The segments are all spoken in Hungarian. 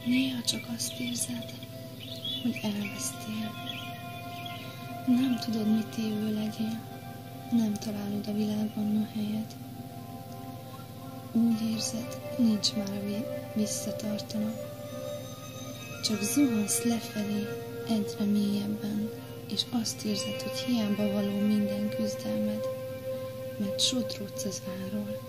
Néha csak azt érzed, hogy elvesztél. Nem tudod, mit évő legyél, nem találod a világban a helyed. Úgy érzed, nincs már, ami visszatartana. Csak zuhansz lefelé egyre mélyebben, és azt érzed, hogy hiába való minden küzdelmed, mert sodródsz az árról.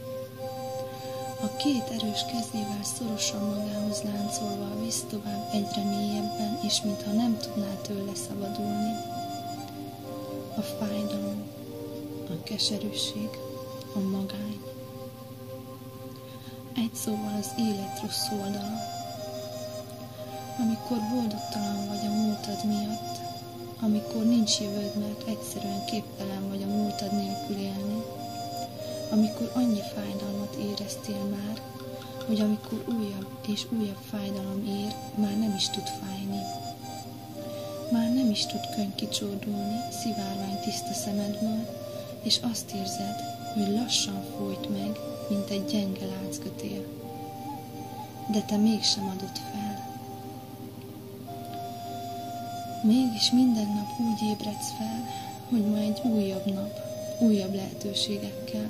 A két erős kezével szorosan magához láncolva visz tovább egyre mélyebben, és mintha nem tudnál tőle szabadulni. A fájdalom, a keserűség, a magány. Egy szóval az élet rossz oldala. Amikor boldogtalan vagy a múltad miatt, amikor nincs jövőd, mert egyszerűen képtelen vagy a múltad nélkül élni, amikor annyi fájdalmat éreztél már, hogy amikor újabb és újabb fájdalom ér, már nem is tud fájni. Már nem is tud könny kicsordulni szivárvány tiszta szemedből, és azt érzed, hogy lassan folyt meg, mint egy gyenge lánckötél. De te mégsem adod fel. Mégis minden nap úgy ébredsz fel, hogy ma egy újabb nap, újabb lehetőségekkel.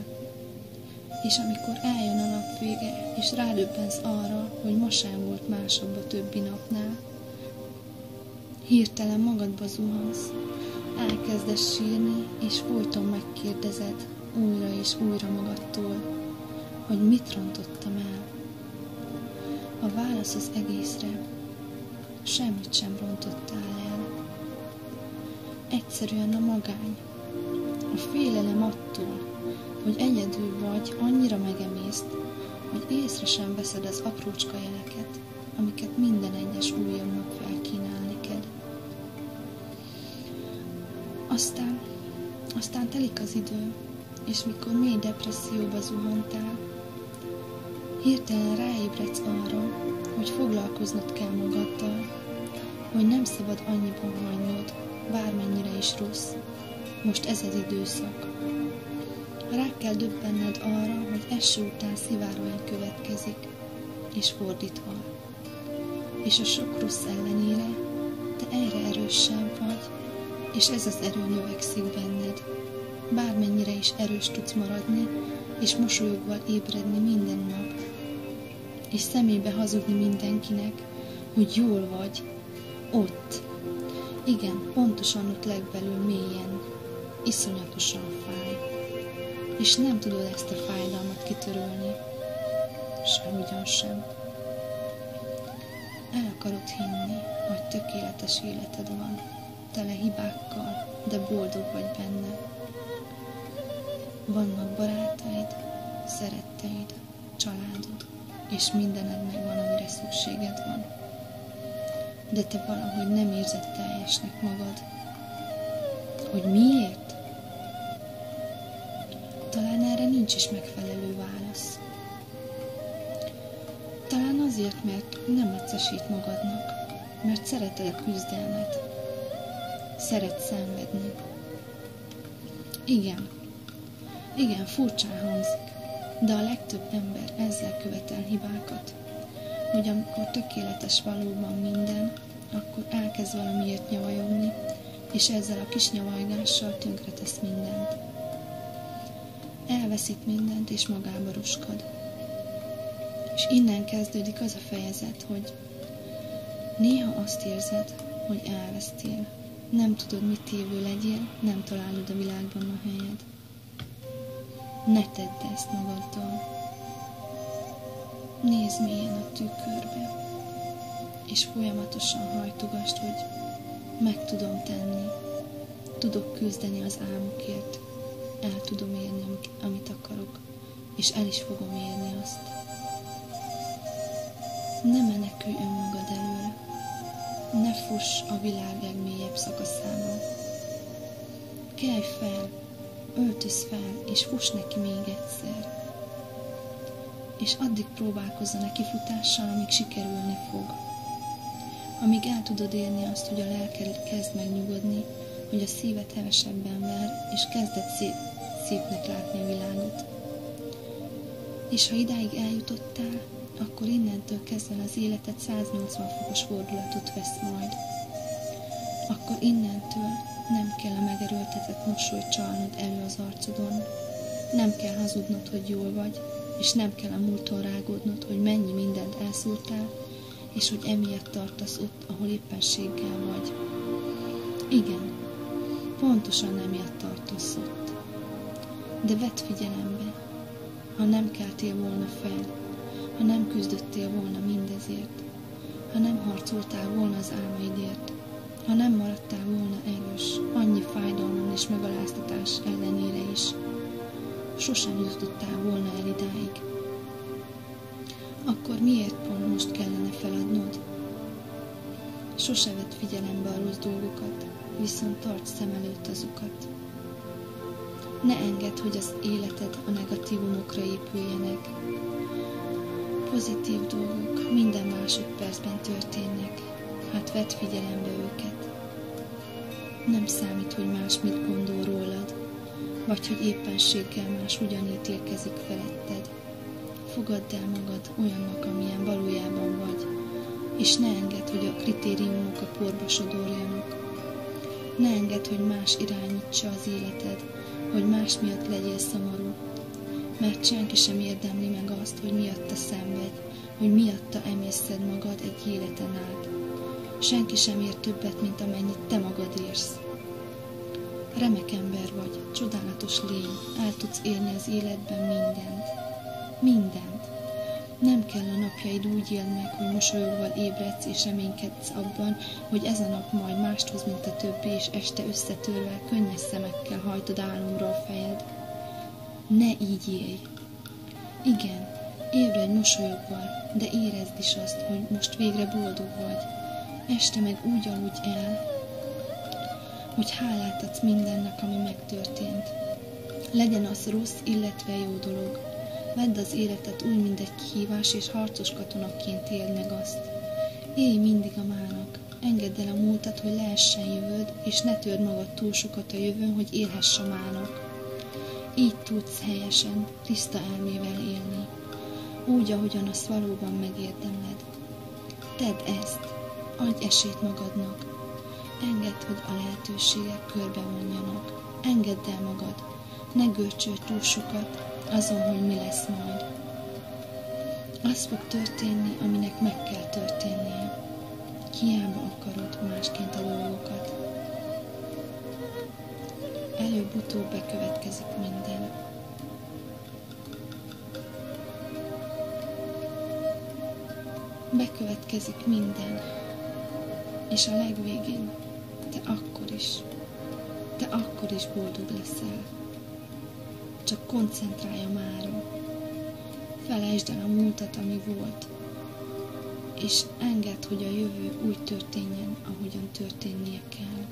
És amikor eljön a nap vége, és rádöbbensz arra, hogy ma sem volt másabb a többi napnál, hirtelen magadba zuhansz, elkezdesz sírni, és folyton megkérdezed újra és újra magadtól, hogy mit rontottam el. A válasz az egészre: semmit sem rontottál el. Egyszerűen a magány, a félelem attól, hogy egyedül vagy, annyira megemészt, hogy észre sem veszed az aprócska jeleket, amiket minden egyes újabb nap felkínál neked. Aztán telik az idő, és mikor mély depresszióba zuhantál, hirtelen ráébredsz arra, hogy foglalkoznod kell magaddal, hogy nem szabad annyiban hagynod, bármennyire is rossz. Most ez az időszak. Rá kell döbbenned arra, hogy eső után szivárvány következik, és fordítva. És a sok rossz ellenére te egyre erősebb vagy, és ez az erő növekszik benned. Bármennyire is erős tudsz maradni, és mosolyogva ébredni minden nap, és szemébe hazudni mindenkinek, hogy jól vagy, ott. Igen, pontosan ott legbelül mélyen, iszonyatosan fáj, és nem tudod ezt a fájdalmat kitörölni, sehogyan sem. El akarod hinni, hogy tökéletes életed van, tele hibákkal, de boldog vagy benne. Vannak barátaid, szeretteid, családod, és mindened megvan, amire szükséged van. De te valahogy nem érzed teljesnek magad. Hogy miért? Talán erre nincs is megfelelő válasz. Talán azért, mert nem adsz esélyt magadnak, mert szereted a küzdelmet. Szeretsz szenvedni. Igen, furcsán hangzik, de a legtöbb ember ezzel követel hibákat, hogy amikor tökéletes valóban minden, akkor elkezd valamiért nyavajogni, és ezzel a kis nyavajgással tönkretesz mindent. Elveszít mindent, és magába roskad. És innen kezdődik az a fejezet, hogy néha azt érzed, hogy elvesztél. Nem tudod, mit évő legyél, nem találod a világban a helyed. Ne tedd ezt magaddal. Nézd mélyen a tükörbe, és folyamatosan hajtogasd, hogy meg tudom tenni, tudok küzdeni az álmokért, el tudom érni, amit akarok, és el is fogom érni azt. Ne menekülj önmagad elől, ne fuss a világ legmélyebb szakaszába. Kelj fel, öltöz fel, és fuss neki még egyszer. És addig próbálkozz a nekifutással, amíg sikerülni fog. Amíg el tudod érni azt, hogy a lelked kezd megnyugodni, hogy a szíved hevesebben ver, és kezded szépnek látni a világot. És ha idáig eljutottál, akkor innentől kezdve az életed 180 fokos fordulatot vesz majd. Akkor innentől nem kell a megerőltetett mosolyt csalnod elő az arcodon, nem kell hazudnod, hogy jól vagy, és nem kell a múlton rágódnod, hogy mennyi mindent elszúrtál, és hogy emiatt tartasz ott, ahol éppenséggel vagy. Igen, pontosan emiatt tartasz ott. De vedd figyelembe, ha nem keltél volna fel, ha nem küzdöttél volna mindezért, ha nem harcoltál volna az álmaidért, ha nem maradtál volna erős, annyi fájdalmon és megaláztatás ellenére is, sosem jutottál volna el idáig. Akkor miért pont most kellene feladnod? Sose vedd figyelembe a rossz dolgokat, viszont tarts szem előtt azokat. Ne engedd, hogy az életed a negatívumokra épüljenek. Pozitív dolgok minden másodpercben történnek, hát vedd figyelembe őket. Nem számít, hogy más mit gondol rólad, vagy hogy éppenséggel más hogyan ítélkezik feletted. Fogadd el magad olyannak, amilyen valójában vagy, és ne engedd, hogy a kritériumok a porba sodorjanak. Ne engedd, hogy más irányítsa az életed, hogy más miatt legyél szomorú, mert senki sem érdemli meg azt, hogy miatta szenvedj, hogy miatta emészszed magad egy életen át. Senki sem ér többet, mint amennyit te magad érsz. Remek ember vagy, csodálatos lény, el tudsz érni az életben mindent. Mindent. Nem kell a napjaid úgy éld meg, hogy mosolyogva ébredsz és reménykedsz abban, hogy ez a nap majd mást hoz, mint a többi, és este összetörve, könnyes szemekkel hajtod álomra a fejed. Ne így élj. Igen, ébredj mosolyogva, de érezd is azt, hogy most végre boldog vagy. Este meg úgy aludj el, hogy hálát adsz mindennek, ami megtörtént. Legyen az rossz, illetve jó dolog. Vedd az életet úgy, mint egy kihívás, és harcos katonaként éld meg azt. Élj mindig a mának. Engedd el a múltat, hogy lehessen jövőd, és ne törd magad túl sokat a jövőn, hogy élhess a mának. Így tudsz helyesen, tiszta elmével élni. Úgy, ahogyan azt valóban megérdemled. Tedd ezt. Adj esélyt magadnak. Engedd, hogy a lehetőségek körbevonjanak. Engedd el magad. Ne görcsölj túl sokat azon, hogy mi lesz majd. Az fog történni, aminek meg kell történnie. Hiába akarod másként a dolgokat. Előbb-utóbb bekövetkezik minden. Bekövetkezik minden. És a legvégén te akkor is boldog leszel. Csak koncentrálj a mára. Felejtsd el a múltat, ami volt, és engedd, hogy a jövő úgy történjen, ahogyan történnie kell.